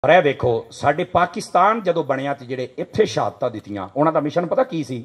ਪਰ ਇਹ ਵੇਖੋ ਸਾਡੇ ਪਾਕਿਸਤਾਨ ਜਦੋਂ ਬਣਿਆ ਤੇ ਜਿਹੜੇ ਇੱਥੇ ਸ਼ਹਾਦਤਾਂ ਦਿੱਤੀਆਂ ਉਹਨਾਂ ਦਾ ਮਿਸ਼ਨ ਪਤਾ ਕੀ ਸੀ?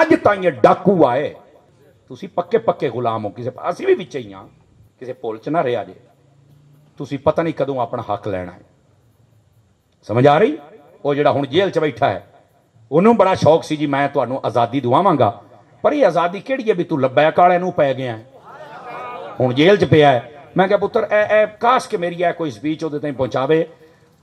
ਅੱਜ ਤਾਂ ਇਹ ਡਾਕੂ ਆਏ, ਤੁਸੀਂ ਪੱਕੇ ਪੱਕੇ ਗੁਲਾਮ ਹੋ ਕਿਸੇ, ਅਸੀਂ ਵੀ ਵਿੱਚ ਹੀ ਹਾਂ, ਕਿਸੇ ਭੁੱਲ ਚ ਨਾ ਰਿਹਾ ਜੇ। ਤੁਸੀਂ ਪਤਾ ਨਹੀਂ ਕਦੋਂ ਆਪਣਾ ਹੱਕ ਲੈਣਾ ਹੈ। ਸਮਝ ਆ ਰਹੀ? ਉਹ ਜਿਹੜਾ ਹੁਣ ਜੇਲ੍ਹ ਚ ਬੈਠਾ ਹੈ ਉਹਨੂੰ ਬੜਾ ਸ਼ੌਕ ਸੀ ਜੀ ਮੈਂ ਤੁਹਾਨੂੰ ਆਜ਼ਾਦੀ ਦਵਾਵਾਂਗਾ, ਪਰ ਇਹ ਆਜ਼ਾਦੀ ਕਿਹੜੀ ਹੈ ਵੀ ਤੂੰ ਲੱਬੈਕ ਵਾਲੇ ਨੂੰ ਪੈ ਗਿਆ ਹੁਣ ਜੇਲ੍ਹ ਚ ਪਿਆ ਹੈ। ਮੈਂ ਕਿਹਾ ਪੁੱਤਰ ਇਹ ਕਾਸ਼ ਕਿ ਮੇਰੀ ਹੈ ਕੋਈ ਸਪੀਚ ਉਹਦੇ ਤਾਈਂ ਪਹੁੰਚਾਵੇ।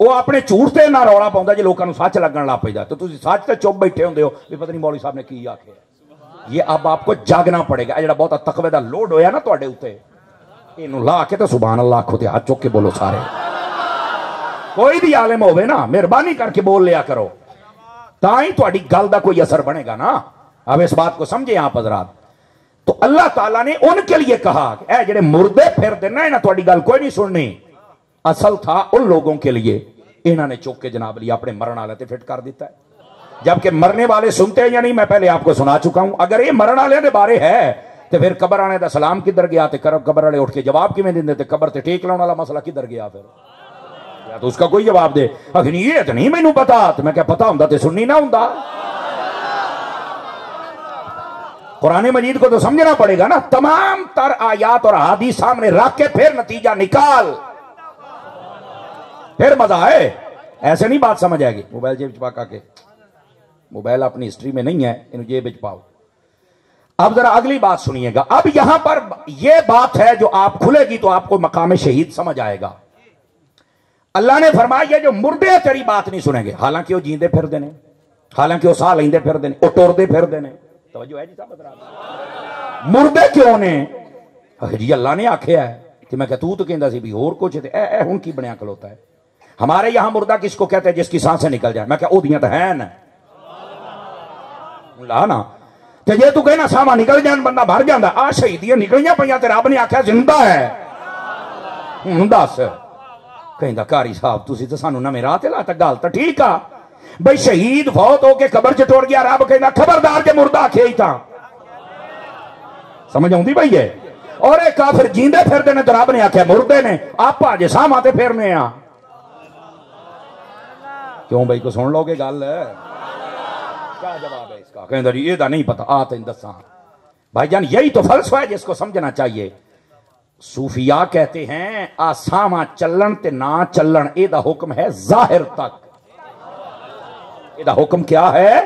وہ اپنے جھوٹ تے نہ رولا پاؤندا جے لوکاں نوں سچ لگن لگ پیندا تے تسی سچ تے چپ بیٹھے ہوندے ہو بھی پتہ نہیں مولوی صاحب نے کی آکھیا. یہ اب آپ کو جاگنا پڑے گا. جڑا بہت تقوی دا لوڈ ہویا نا تواڈے اوتے اینوں لا کے تے سبحان اللہ آکھو تے ہاتھ چک کے بولو سارے. کوئی بھی عالم ہوے نا مہربانی کر کے بول لیا کرو تاں ہی تواڈی گل دا کوئی اثر بنے گا نا. اب اس بات کو سمجھے آپ حضرات. تو اللہ تعالیٰ نے ان کے لیے کہا کہ اے جڑے مردے پھر دینا ہے نا تواڈی گل کوئی نہیں سننی. اصل تھا ان لوگوں کے لیے. انہوں نے چوک کے جناب لیا اپنے مرن والے تے فٹ کر دیتا ہے. جبکہ مرنے والے سنتے ہیں یا نہیں میں پہلے آپ کو سنا چکا ہوں. اگر یہ مرن والے دے بارے ہے تو پھر قبر آنے دا سلام کدھر گیا تے قبر والے اٹھ کے جواب کیویں دیندے تے قبر تے ٹیک لاؤن والا مسئلہ کدھر گیا پھر. یا تو اس کا کوئی جواب دے. اگر یہ تو نہیں مینوں پتا. تو میں کیا پتا ہوندا تے سننی نہ ہوندا. قرآن مجید کو تو سمجھنا پڑے گا نا. تمام تر آیات اور احادیث سامنے رکھ کے پھر نتیجہ نکال پھر مزہ ہے. ایسے نہیں بات سمجھ آئے گی. موبائل جیب چپا کے موبائل اپنی ہسٹری میں نہیں ہے انہوں جیب چپاؤ. اب ذرا اگلی بات سنیے گا. اب یہاں پر یہ بات ہے جو آپ کھلے گی تو آپ کو مقام شہید سمجھ آئے گا. اللہ نے فرمایا یہ جو مردے تیری بات نہیں سنیں گے حالانکہ وہ جیندے پھر دینے حالانکہ وہ ساہ لیندے پھر دینے وہ ٹردے پھر دینے. توجہ ہے جی صاحب حضرات. مردے کیوں نے جی اللہ نے آکھیا ہے کہ میں کہ تو کہندا سی بھی اور کچھ تے اے ہن کی بنیا کھلوتا ہے. ہمارے یہاں مردہ کس کو کہتے ہیں جس کی سانسیں نکل جائیں. میں کہ او دیاں تو ہیں نا لا نا تے جے تو کہنا ساواں نکل جان بندہ بھر جاندا. آ شہیدیاں نکلیاں پیاں تے رب نے آکھیا زندہ ہے. ہن دس کہندا قاری صاحب تسی تے سانو نویں راہ تے لاتا. گل تے ٹھیک آ بھئی شہید فوت ہو کے قبر چ ٹر گیا. رب کہندا خبردار جے مردہ آکھے ہی تاں. سمجھ آوندی بھئی ہے. اور اے کافر جیندے پھردے نے تے رب نے آکھیا مردے نے آپ اجے ساواں تے پھرنے آ. کیوں بھائی کو سن لو گے گل کیا جواب ہے اس کا. کہندہ جی یہ دا نہیں پتا آ تین دساں. بھائی جان یہی تو فلسفہ ہے جس کو سمجھنا چاہیے. صوفیاء کہتے ہیں آساواں چلن تے نہ چلن اے دا حکم ہے ظاہر تک. اے دا حکم کیا ہے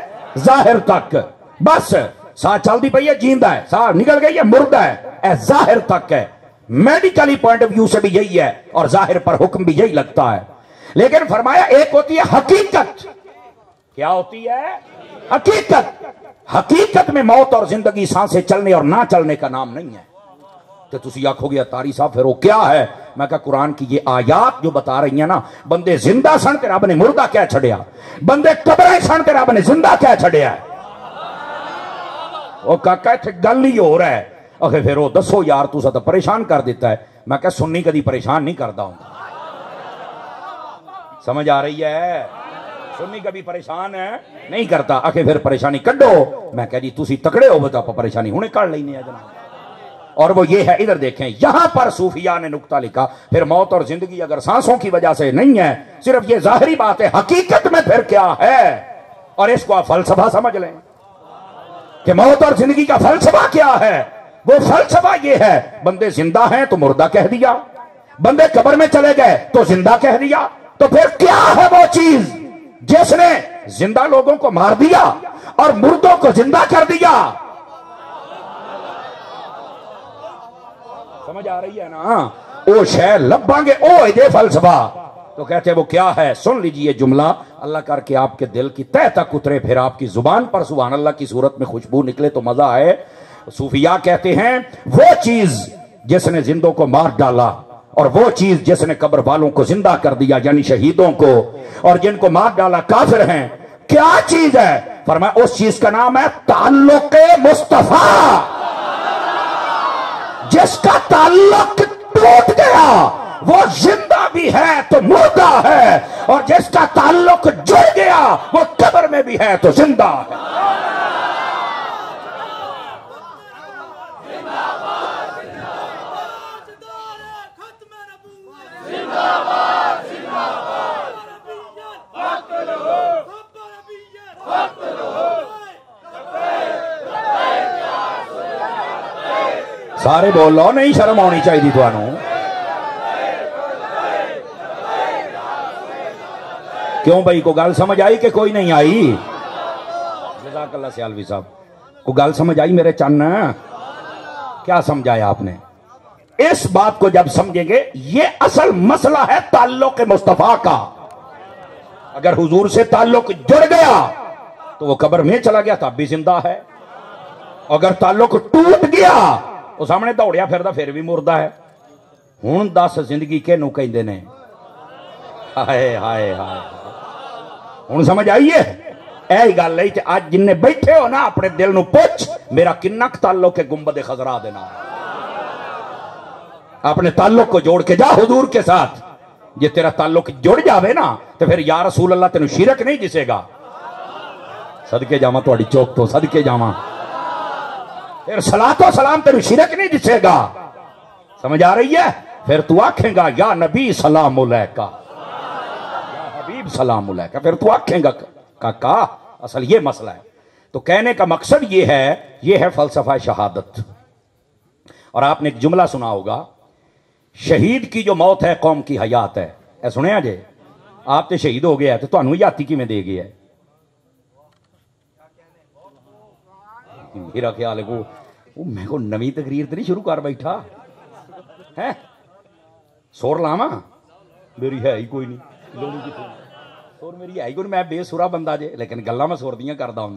ظاہر تک. بس سا چل دی پئی ہے جیندہ ہے سا نکل گئی ہے مردہ ہے اے ظاہر تک ہے. میڈیکلی پوائنٹ آف ویو سے بھی یہی ہے اور ظاہر پر حکم بھی یہی لگتا ہے. لیکن فرمایا ایک ہوتی ہے حقیقت. کیا ہوتی ہے حقیقت. حقیقت میں موت اور زندگی سانسیں چلنے اور نہ چلنے کا نام نہیں ہے. تو تسی آکھو گے اتاری صاحب پھر وہ کیا ہے. میں کہا قرآن کی یہ آیات جو بتا رہی ہیں نا بندے زندہ سن تے رب نے مردہ کیا چھڑیا. بندے قبریں سن تے رب نے زندہ کیا چھڑیا. وہ کہا ایتھے گل ہی ہو رہا ہے. اکھے پھر وہ دسو یار تسا تو پریشان کر دیتا ہے. میں کہا سنی کدی پریشان نہیں کرتا ہوں. سمجھ آ رہی ہے. سنی کبھی پریشان ہے نہیں کرتا. آخر پھر پریشانی کڈو. میں کہہ جی تسی تکڑے ہو تو آپ پریشانی ہونے کر لینے جناب. اور وہ یہ ہے ادھر دیکھیں یہاں پر صوفیاء نے نقطہ لکھا پھر موت اور زندگی اگر سانسوں کی وجہ سے نہیں ہے صرف یہ ظاہری بات ہے. حقیقت میں پھر کیا ہے. اور اس کو آپ فلسفہ سمجھ لیں کہ موت اور زندگی کا فلسفہ کیا ہے. وہ فلسفہ یہ ہے بندے زندہ ہیں تو مردہ کہہ دیا. بندے قبر میں چلے گئے تو زندہ کہہ دیا. تو پھر کیا ہے وہ چیز جس نے زندہ لوگوں کو مار دیا اور مردوں کو زندہ کر دیا. سمجھ آ رہی ہے نا. او شے لباں گے او دے فلسفہ. تو کہتے وہ کیا ہے. سن لیجئے جملہ اللہ کر کے آپ کے دل کی تہ تک اترے پھر آپ کی زبان پر سبحان اللہ کی صورت میں خوشبو نکلے تو مزہ آئے. صوفیاء کہتے ہیں وہ چیز جس نے زندوں کو مار ڈالا اور وہ چیز جس نے قبر والوں کو زندہ کر دیا یعنی شہیدوں کو اور جن کو مار ڈالا کافر ہیں. کیا چیز ہے. فرمایا اس چیز کا نام ہے تعلق مصطفیٰ. جس کا تعلق ٹوٹ گیا وہ زندہ بھی ہے تو مردہ ہے اور جس کا تعلق جڑ گیا وہ قبر میں بھی ہے تو زندہ ہے. سارے بول لو نہیں شرم ہونی چاہیے تھانوں. کیوں بھائی کو گل سمجھ آئی کہ کوئی نہیں آئی. جزاک اللہ سیالوی صاحب کو گل سمجھ آئی میرے چن. کیا سمجھایا آپ نے. اس بات کو جب سمجھیں گے یہ اصل مسئلہ ہے تعلق مصطفیٰ کا. اگر حضور سے تعلق جڑ گیا تو وہ قبر میں چلا گیا تب بھی زندہ ہے، اگر تعلق ٹوٹ گیا وہ سامنے دوڑیا پھردا پھر بھی مردہ ہے۔ ہن دس زندگی کینوں کہندے نے؟ ہائے ہائے ہائے، ہن سمجھ آئیے؟ اے گل ہے کہ اج جن بیٹھے ہو نا اپنے دل نو پوچھ میرا کنا تعلق ہے گنبد خضرا دے نال؟ اپنے تعلق کو جوڑ کے جا حضور کے ساتھ، یہ تیرا تعلق جڑ جاوے نا تو پھر یا رسول اللہ تینوں شرک نہیں دسے گا۔ صدقے جاواں تہاڈی چوک تو، صدقے جاواں، پھر صلاۃ و سلام تینوں شرک نہیں دسے گا۔ سمجھ آ رہی ہے؟ پھر تو آکھیں گا یا نبی سلام علیکہ، یا حبیب سلام علیکہ، پھر تو آکھیں گا کا اصل یہ مسئلہ ہے۔ تو کہنے کا مقصد یہ ہے فلسفہ شہادت۔ اور آپ نے ایک جملہ سنا ہوگا، شہید کی جو موت ہے قوم کی حیات ہے۔ اے سنیا جے آپ تے شہید ہو گیا ہے تو تانوں یاتی کی میں دے گیا ہے؟ میرا خیال ہے وہ میں کو نویں تقریر تے نہیں شروع کر بیٹھا ہے، سور لاواں؟ میری ہے ہی کوئی نہیں، لونی کی سور میری ہے ہی کوئی، میں بے سورا بندہ جے، لیکن گلاں میں سور دیاں کردا ہوں۔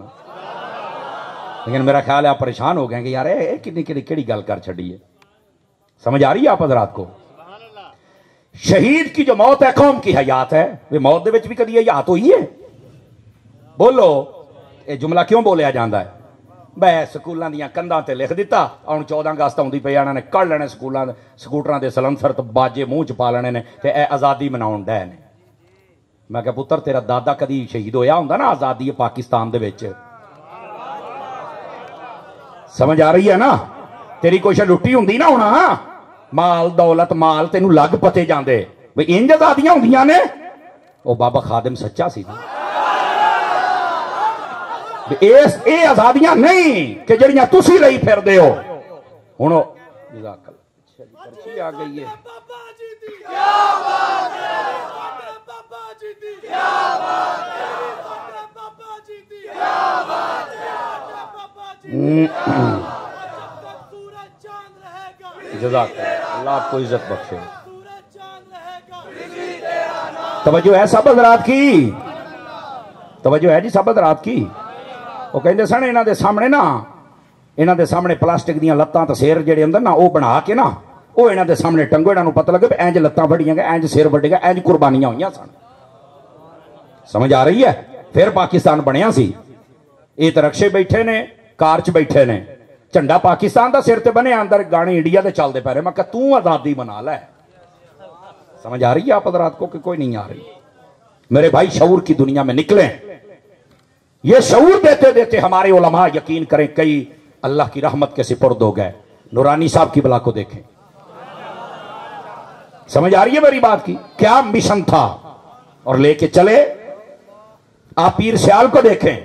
لیکن میرا خیال ہے آپ پریشان ہو گئے کہ یار اے کیڑی گل کر چھڈی ہے۔ سمجھ آ رہی ہے آپ حضرات کو؟ شہید کی جو موت ہے قوم کی حیات ہے۔ وہ موت دے وچ بھی کدی حیات ہوئی ہے؟ بولو، یہ جملہ کیوں بولیا جاندا ہے؟ بے سکولاں دیاں کندھاں تے لکھ دیتا، ہن 14 اگست آوندی پئی، انہاں نے کڑ لینے سکولاں سکوٹراں دے سلنسر تے باجے منہ چ پا لینے نے تے اے آزادی مناون ڈے نے۔ میں کہ پتر تیرا دادا کدی شہید ہویا ہوندا نا آزادی پاکستان دے وچ؟ سمجھ آ رہی ہے نا؟ تیری کوئی لٹی ہوندی نا ہونا، مال دولت مال تینوں لگ پتے جاندے بھئی انج آزادیاں ہوندیاں نے۔ او بابا خادم سچا سی نا، اے آزادیاں نہیں کہ جڑیاں تسی لئی پھر دے ہو۔ ہن جزاک اللہ پرچی آ گئی ہے۔ جزاک اللہ آپ کو عزت بخشے۔ توجہ ہے سب حضرات کی؟ توجہ ہے جی سب حضرات کی؟ وہ کہندے سن انہاں دے سامنے نا، انہاں دے سامنے پلاسٹک دیاں لتاں تے سیر جڑے اندر نا وہ بنا کے نا وہ انہاں دے سامنے ٹنگو، انہاں نوں پتہ لگے انج لتاں بڑیاں گئے، انج سیر بڑے گئے، انج قربانیاں ہوئیاں سن۔ سمجھ آ رہی ہے؟ پھر پاکستان بنیا سی۔ یہ تے رکشے بیٹھے نے، کار چ بیٹھے نے، جھنڈا پاکستان دا سر تے بنے، اندر گانے انڈیا دے چلدے پے رہے۔ میں کہ تو آزادی بنا لے۔ سمجھ آ رہی ہے آپ حضرات کو کہ کوئی نہیں آ رہی؟ میرے بھائی شعور کی دنیا میں نکلیں۔ یہ شعور دیتے دیتے ہمارے علماء یقین کریں کئی اللہ کی رحمت کے سپرد ہو گئے۔ نورانی صاحب کی بلا کو دیکھیں۔ سمجھ آ رہی ہے میری بات کی؟ کیا مشن تھا اور لے کے چلے۔ آپ پیر سیال کو دیکھیں،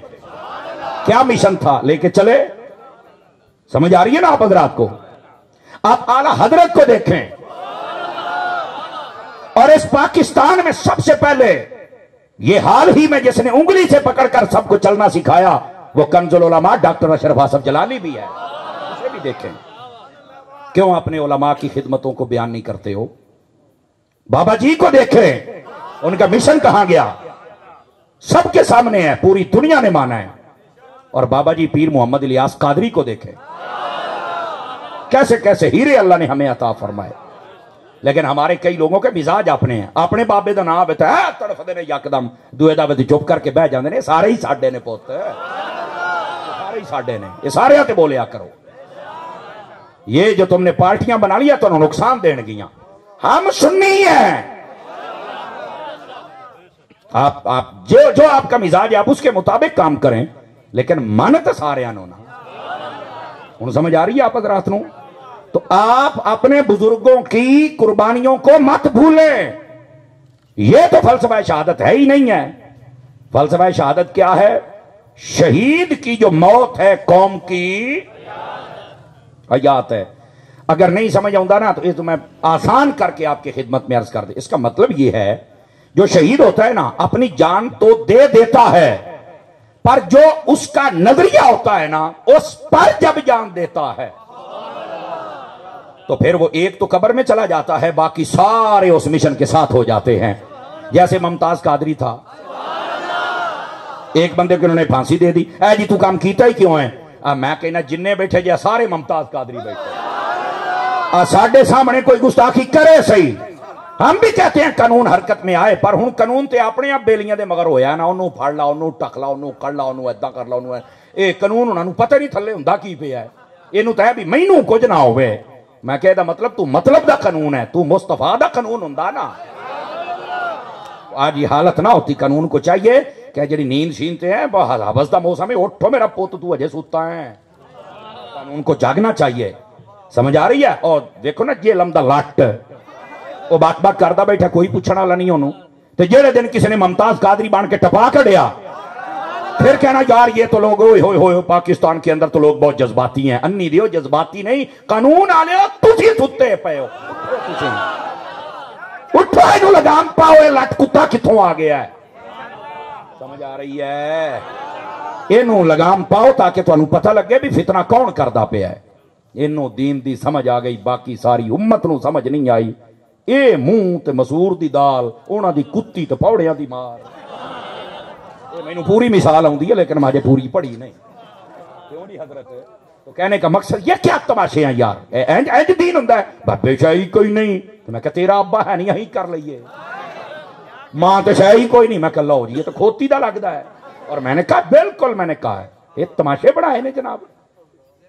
کیا مشن تھا لے کے چلے۔ سمجھ آ رہی ہے نا آپ حضرات کو؟ آپ اعلی حضرت کو دیکھیں، اور اس پاکستان میں سب سے پہلے یہ حال ہی میں جس نے انگلی سے پکڑ کر سب کو چلنا سکھایا وہ کنز العلماء ڈاکٹر اشرف آصف جلالی بھی ہے۔ اسے بھی دیکھیں۔ کیوں اپنے علماء کی خدمتوں کو بیان نہیں کرتے ہو؟ بابا جی کو دیکھیں، ان کا مشن کہاں گیا؟ سب کے سامنے ہے، پوری دنیا نے مانا ہے۔ اور بابا جی پیر محمد الیاس قادری کو دیکھیں، کیسے کیسے ہیرے اللہ نے ہمیں عطا فرمائے۔ لیکن ہمارے کئی لوگوں کے مزاج اپنے ہیں، اپنے بابے دا نام بتا ہے تڑف دے نے یکدم دوے دا ود چپ کر کے بہ جاندے نے۔ سارے ہی ساڈے نے پوت، سارے ہی ساڈے نے، یہ سارے تے بولیا کرو۔ یہ جو تم نے پارٹیاں بنا لیا تو نقصان دین گیاں، ہم سنی ہیں۔ آپ جو آپ کا مزاج ہے آپ اس کے مطابق کام کریں، لیکن من تو سارے ہونا۔ ہن سمجھ آ رہی ہے آپ حضرات نوں؟ تو آپ اپنے بزرگوں کی قربانیوں کو مت بھولیں۔ یہ تو فلسفہ شہادت ہے ہی نہیں ہے۔ فلسفہ شہادت کیا ہے؟ شہید کی جو موت ہے قوم کی حیات ہے۔ اگر نہیں سمجھ آؤں نا تو یہ تو میں آسان کر کے آپ کی خدمت میں عرض کر دیں۔ اس کا مطلب یہ ہے جو شہید ہوتا ہے نا اپنی جان تو دے دیتا ہے، پر جو اس کا نظریہ ہوتا ہے نا اس پر جب جان دیتا ہے تو پھر وہ ایک تو قبر میں چلا جاتا ہے، باقی سارے اس مشن کے ساتھ ہو جاتے ہیں۔ جیسے ممتاز قادری تھا، ایک بندے کو انہوں نے پھانسی دے دی، اے جی تو کام کیتا ہی کیوں ہے؟ میں کہنا جننے بیٹھے جی سارے ممتاز قادری بیٹھے، ساڈے سامنے کوئی گستاخی کرے صحیح، ہم بھی کہتے ہیں قانون حرکت میں آئے، پر ہوں قانون تے اپنے آپ بیلیاں دے مگر ہویا نا، انہوں پھڑ لا، انہوں ٹک لا، انہوں کڑ لا، انہوں ایداں کر لا، انہوں اے قانون انہوں نے پتہ نہیں تھلے ہوندا کی پہ ہے، انہوں تے بھی مینوں کچھ نہ ہوئے۔ میں کہہ دا مطلب تو مطلب دا قانون ہے، تو مصطفیٰ دا قانون ہوندا نا۔ آج یہ حالت نہ ہوتی، قانون کو چاہیے کہ جڑی نیند شینتے ہیں حوض دا موسم ہے، اٹھو میرا پوت تو اجے سوتا ہے، قانون کو جاگنا چاہیے، سمجھ آ رہی ہے؟ اور دیکھو نا یہ لمدہ لٹ وہ بات کرتا بیٹھا، کوئی پوچھنا والا نہیں انہوں تے جڑے دن کسی نے ممتاز قادری بان کے ٹپا کڑیا پھر کہنا یار یہ تو لوگ ہوئے ہوئے ہوئے پاکستان کے اندر تو لوگ بہت جذباتی ہیں۔ انی دیو جذباتی نہیں، قانون آلے ہو تسی ستے پے ہو، اٹھو اینو لگام پاؤ، اے لٹ کتا کتھوں آ گیا ہے، سمجھ آ رہی ہے؟ اینو لگام پاؤ تاکہ تو انہوں پتہ لگے بھی فتنہ کون کردہ پہ ہے۔ اینو دین دی سمجھ آ گئی، باقی ساری امت نو سمجھ نہیں آئی۔ اے منہ تے مسور دی دال، اونا دی کتی تے پوڑیاں دی مار۔ میں نے پوری مثال آؤں دی لیکن مجھے پوری پڑھی نہیں، کیوں نہیں حضرت؟ تو کہنے کا مقصد یہ کیا تماشے ہیں یار، اینج دین ہوندا ہے؟ بابے شاہی کوئی نہیں، تو میں کہا تیرا ابا ہے نہیں، یہی کر لئیے، ماں تو شاہی کوئی نہیں، میں کہا لو جی یہ تو کھوتی دا لگدا ہے۔ اور میں نے کہا بالکل، میں نے کہا ہے یہ تماشے بڑھائے نے جناب۔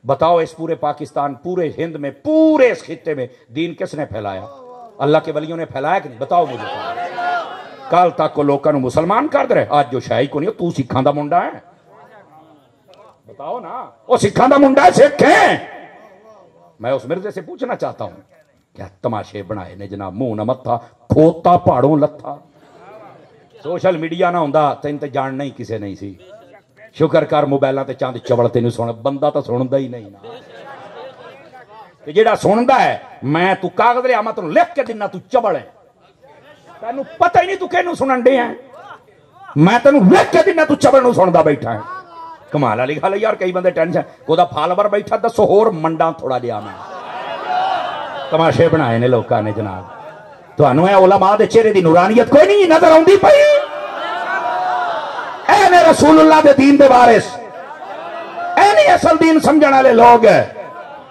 بتاؤ اس پورے پاکستان، پورے ہند میں، پورے اس خطے میں دین کس نے پھیلایا؟ اللہ کے ولیوں نے پھیلایا کہ نہیں؟ بتاؤ مجھے۔ کل تک کو لوگوں مسلمان کر دے رہے، آج جو شاہی کو نہیں تو سکھاں دا منڈا ہے، بتاؤ نا، وہ سکھاں دا منڈا ہے، سکھ ہیں۔ میں اس مرزے سے پوچھنا چاہتا ہوں کیا تماشے بنائے نے جناب، منہ نہ متھا کھوتا پہاڑوں لتھا۔ سوشل میڈیا نہ ہوندا تین تے جان نہیں کسے نہیں سی، شکر کر موبائلاں تے چاند چبڑ تینوں سن، بندہ تو سندا ہی نہیں نا، کہ جیڑا سندا ہے میں تو کاغذ لیا میں تینوں لکھ کے دینا، تو چبڑ ہے، تینوں پتہ ہی نہیں تو کینوں سنن دے ہیں، میں تینوں لکھ کے دینا تو چبڑ نوں سندا بیٹھا ہے۔ کمال والی گل ہے یار، کئی بندے ٹینشن کودا فالوور بیٹھا دسو ہور منڈا تھوڑا جیا میں تماشے بنائے نے لوکاں نے جناب۔ تانوں اے علماء دے چہرے دی نورانیت کوئی نہیں نظر آوندی پئی؟ اے نے رسول اللہ دے دین دے وارث، اے نہیں اصل دین سمجھن والے لوگ،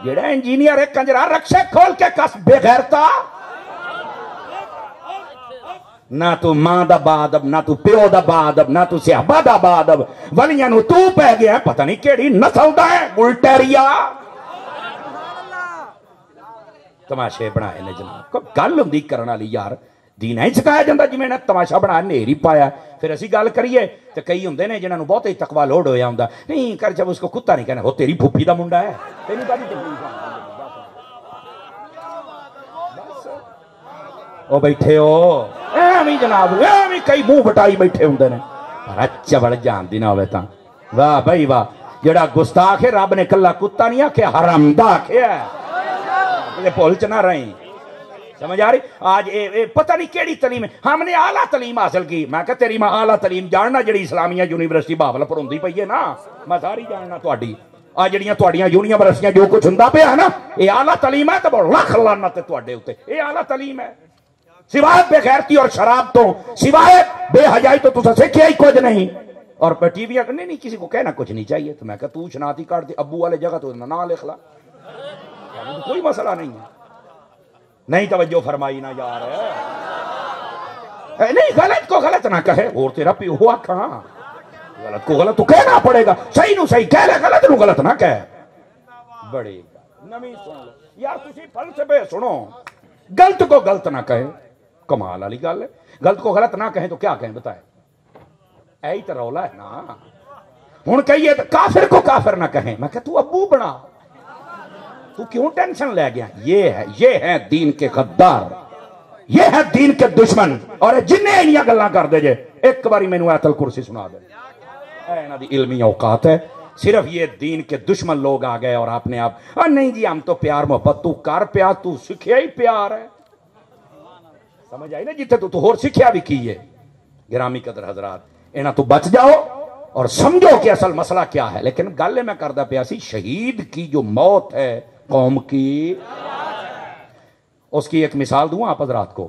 جڑا انجینئر ایک کنجرا رکشے کھول کے کس بے غیرتا، نہ تو ماں دا بادب، نہ تو پیو دا بادب، نہ تو صحابہ دا بادب، ولیاں نو تو پہ گیا پتہ نہیں کیڑی نسل دا ہے، بلٹیریا۔ تماشے بنائے نے جناب، کوئی گل ہوندی کرن والی یار، دین ہے سکھایا جاندہ جی میں نے تماشا بنا نیری پایا، پھر اسی گل کریے تو کئی ہوندے نے جنہاں نو بہت ہی تقوی لوڈ ہویا ہوندا، نہیں کر جب اس کو کتا نہیں کہنا، وہ تیری پھوپھی دا منڈا ہے، تینوں کہا دی او بیٹھے ہو ایویں جناب، ایویں کئی منہ بٹائی بیٹھے ہوندے نے، پر اچھا بڑا جان دی نہ ہوئے تاں، واہ بھائی واہ، جڑا گستاخ ہے رب نے کلا کتا نہیں آکھیا حرام دا آکھیا ہے، یہ بھول چ نہ رہیں، سمجھ آ رہی؟ آج پتہ نہیں کیڑی تعلیم ہے، ہم نے اعلیٰ تعلیم حاصل کی، میں کہا تیری ماں اعلیٰ تعلیم جاننا جڑی اسلامیہ یونیورسٹی بہاول پڑھاندی پئی ہے نا، میں ساری جاننا تہاڈی، آ جڑیاں تہاڈیاں یونیورسٹیاں جو کچھ ہوندا پیا نا، یہ اعلیٰ تعلیم ہے تے لکھ لعنت ہے تہاڈے اوتے، یہ اعلیٰ تعلیم ہے، سوائے بے غیرتی اور شراب تو، سوائے بے حیائی تو تسا سیکھیا ہی کچھ نہیں۔ اور پہ ٹی ویاں نہیں کسی کو کہنا کچھ نہیں چاہیے، تو میں کہا تو شناختی کارڈ دی ابو والے جگہ تو نہ لکھ لا، کوئی مسئلہ نہیں ہے، نہیں توجہ فرمائی نہ یار ہے، نہیں غلط کو غلط نہ کہے، اور تیرا پی ہوا کہاں، غلط کو غلط تو کہنا پڑے گا، صحیح نو صحیح کہہ لے، غلط نو غلط نہ کہے، بڑی نمی سن لو یار، تسی فلسفے سنو، غلط کو غلط نہ کہے، کمال والی گل ہے، غلط کو غلط نہ کہیں تو کیا کہیں بتائیں، ایہی تو رولا ہے نا، ہن کہیے تو کافر کو کافر نہ کہیں، میں کہا تو ابو بنا، تو کیوں ٹینشن لے گیا، یہ ہے دین کے غدار، یہ ہے دین کے دشمن، اور جنہیں انہیاں گلاں کر دے جے ایک باری میں نے آیت الکرسی سنا دے، انہاں دی علمی اوقات ہے، صرف یہ دین کے دشمن لوگ آ گئے اور آپ نے آپ نہیں جی ہم تو پیار محبت، تو کر پیار، تو سکھیا ہی پیار ہے، سمجھ آئی نا، جتے تو ہور سکھیا بھی کی ہے۔ گرامی قدر حضرات، انہاں تو بچ جاؤ اور سمجھو کہ اصل مسئلہ کیا ہے، لیکن گل میں کردہ پیا سی، شہید کی جو موت ہے قوم کی، اس کی ایک مثال دوں آپ حضرات کو،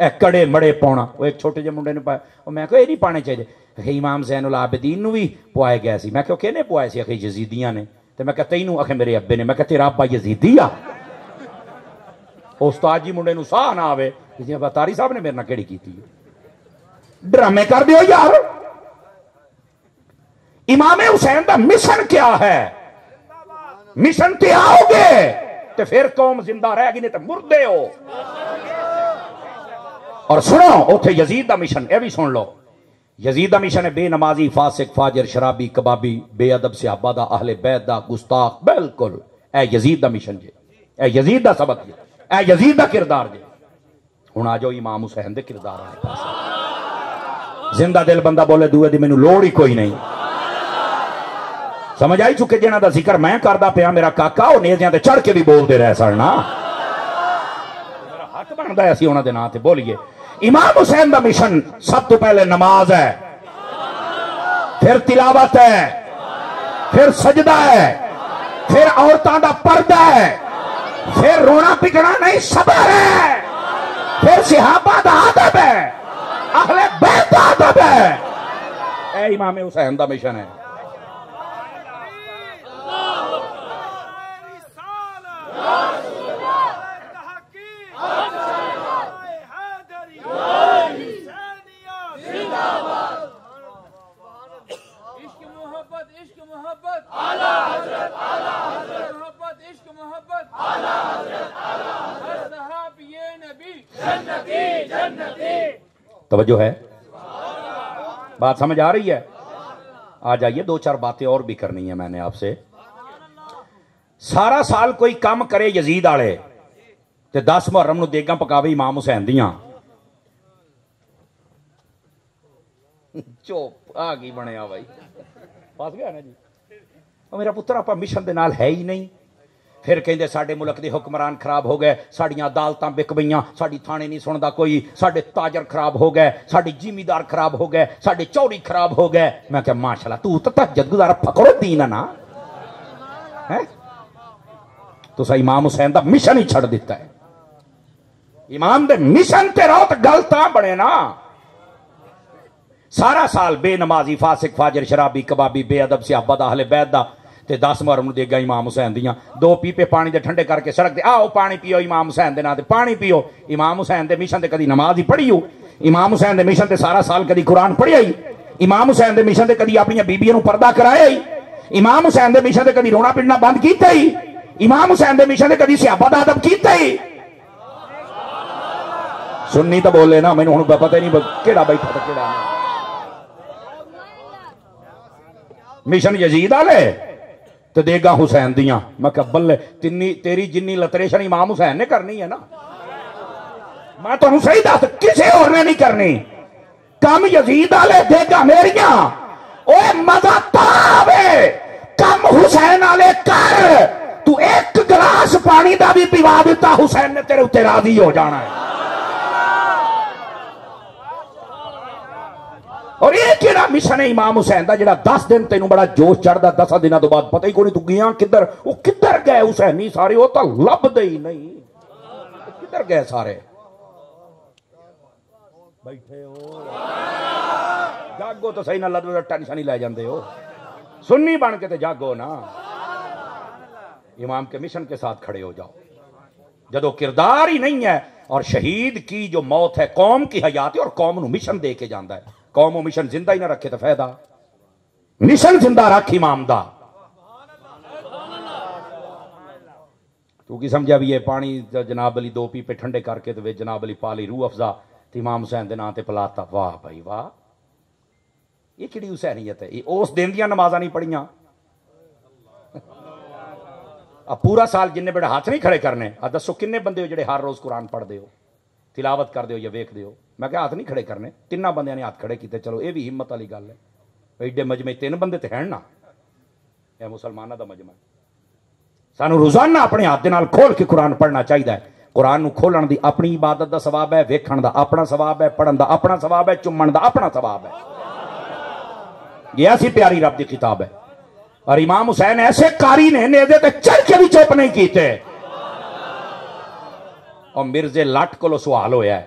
اے کڑے مڑے پاؤنا وہ ایک چھوٹے جے منڈے نے پایا وہ میں کہا یہ نہیں پانے چاہیے امام زین العابدین نو بھی پوائے گئے سی میں کہا کہنے پوائے سی اکھے یزیدیاں نے تو میں کہا تینوں اکھے میرے ابے نے میں کہا تیرا ابا یزیدی آ استاد جی منڈے نو ساہ نہ آوے جی تاری صاحب نے میرے نہ کیڑی کیتی ڈرامے کر دیو یار امام حسین دا مشن کیا ہے مشن تے آؤ گے تو پھر قوم زندہ رہ گی نہیں تو مردے ہو اور سنو اوتھے یزید دا مشن اے بھی سن لو یزید دا مشن ہے بے نمازی فاسق فاجر شرابی کبابی بے ادب صحابہ دا اہل بیت دا گستاخ بالکل اے یزید دا مشن جے اے یزید دا سبق جے اے یزید دا کردار جے ہن آ جاؤ امام حسین دے کردار والے پاس زندہ دل بندہ بولے دوے دی مینوں لوڑ ہی کوئی نہیں سمجھ آئی چکے جنہاں دا ذکر میں کردا پیا میرا کاکا او نیزیاں تے چڑھ کے بھی بولدے رہ سڑنا میرا حق بندا ہے اسی انہاں دے نام تے بولیے امام حسین دا مشن سب تو پہلے نماز ہے پھر تلاوت ہے پھر سجدہ ہے پھر عورتاں دا پردہ ہے پھر رونا پکڑا نہیں صبر ہے پھر صحابہ دا ادب ہے اہل بیت دا ادب ہے اے امام حسین دا مشن ہے توجہ ہے بات سمجھ آ رہی ہے آ جائیے دو چار باتیں اور بھی کرنی ہیں میں نے آپ سے سارا سال کوئی کام کرے یزید آلے تے 10 محرم نو دیگاں پکاوے امام حسین دیاں چوپ آ گئی بنیا بھائی پاس گیا نا جی میرا پتر آپ مشن دے نال ہے ہی نہیں پھر کہندے ساڈے ملک دے حکمران خراب ہو گئے ساڈیاں عدالتاں بک گئیاں ساڈی تھانے نہیں سندا کوئی ساڈے تاجر خراب ہو گئے ساڈے زمیندار خراب ہو گئے ساڈے چوری خراب ہو گئے میں کہ ماشاءاللہ تو تہجد گزار پکڑو دین ہے نا تو سا امام حسین دا مشن ہی چھڑ دیتا ہے امام دے مشن تے رہو تو گل تاں بنے نا سارا سال بے نمازی فاسق فاجر شرابی کبابی بے ادب صحابہ دا اہل بیت دا تے 10 محرم نو دے گا امام حسین دیاں 2 پیپے پانی دے ٹھنڈے کر کے سڑک دے آؤ پانی پیو امام حسین دے نا دے پانی پیو امام حسین دے مشن دے کدی نماز ہی پڑھی ہو امام حسین دے مشن تے سارا سال کدی قرآن پڑھی آئی امام حسین دے مشن تے کدی اپنی بیبیاں نو پردہ کرایا ہی امام حسین دے مشن تے کدی رونا پٹنا بند کیتا ہی امام حسین دے مشن تے کدی صحابہ دا ادب کیتا ہی سنی تو بولے نا مینوں ہن پتہ نہیں کیڑا بیٹھا تے کیڑا نہیں مشن یزید والے تو دے گا حسین دیاں میں کہ بلے تیری جنی لتریشن امام حسین نے کرنی ہے نا میں تو صحیح دس کسے اور نے نہیں کرنی کم یزید والے دے گا میریاں اوے مزہ پاوے کم حسین والے کر تو ایک گلاس پانی دا بھی پیوا دیتا حسین نے تیرے اتنے راضی ہو جانا ہے اور یہ کیڑا مشن ہے امام حسین دا جڑا 10 دن تینوں بڑا جوش چڑھدا 10 دنوں تو بعد پتہ ہی کوئی نہیں تو گیاں کدھر وہ کدھر گئے حسینی سارے وہ تو لبدے ہی نہیں کدھر گئے سارے بیٹھے ہو جاگو تو صحیح نہ لدو ٹینشن ہی لے جاندے ہو سنی بن کے تے جاگو نا امام کے مشن کے ساتھ کھڑے ہو جاؤ جدو کردار ہی نہیں ہے اور شہید کی جو موت ہے قوم کی حیات ہے اور قوم نو مشن دے کے جاندا ہے قوم و مشن زندہ ہی نہ رکھے تو فائدہ مشن زندہ رکھ امام دا تو کی سمجھا بھی یہ پانی جناب علی 2 پیپے ٹھنڈے کر کے تو جناب علی پالی روح افزا تو امام حسین دے نام تے پلاتا واہ بھائی واہ یہ کیڑی حسینیت ہے یہ اس دن دیاں نمازاں نہیں پڑھیاں اب پورا سال جن بڑے ہاتھ نہیں کھڑے کرنے اب دسو کنے بندے ہو جڑے ہر روز قرآن پڑھ دے ہو تلاوت کر دے ہو یا ویکھ دے ہو میں کہ ہاتھ نہیں کھڑے کرنے 3 بندیاں نے ہاتھ کھڑے کیتے چلو یہ بھی ہمت والی گل ہے ایڈے مجمع 3 بندے تے ہیں نا یہ مسلمانوں دا مجمع سانو روزانہ اپنے ہاتھ دے نال کھول کے قرآن پڑھنا چاہیے قرآن نو کھولن دی اپنی عبادت دا ثواب ہے ویکھن دا اپنا ثواب ہے پڑھن دا اپنا ثواب ہے چومن دا اپنا ثواب ہے یہ ایسی پیاری رب دی کتاب ہے اور امام حسین ایسے قاری نے نیزے تے چل کے بھی چپ نہیں کیتے اور مرزے لٹ کو سوال ہویا ہے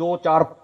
2-4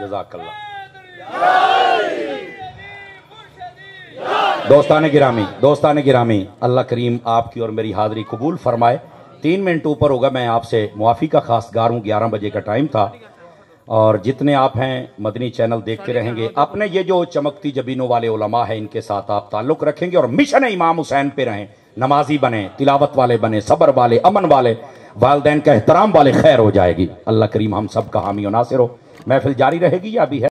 جزاک اللہ. دوستان گرامی اللہ کریم آپ کی اور میری حاضری قبول فرمائے. 3 منٹ اوپر ہوگا، میں آپ سے معافی کا خواستگار ہوں. 11 بجے کا ٹائم تھا، اور جتنے آپ ہیں مدنی چینل دیکھتے رہیں گے. اپنے یہ جو چمکتی جبینوں والے علماء ہیں ان کے ساتھ آپ تعلق رکھیں گے اور مشن امام حسین پہ رہیں. نمازی بنیں، تلاوت والے بنیں، صبر والے، امن والے، والدین کا احترام والے. خیر ہو جائے گی. اللہ کریم ہم سب کا حامی و ناصر ہو. محفل جاری رہے گی یا ابھی ہے؟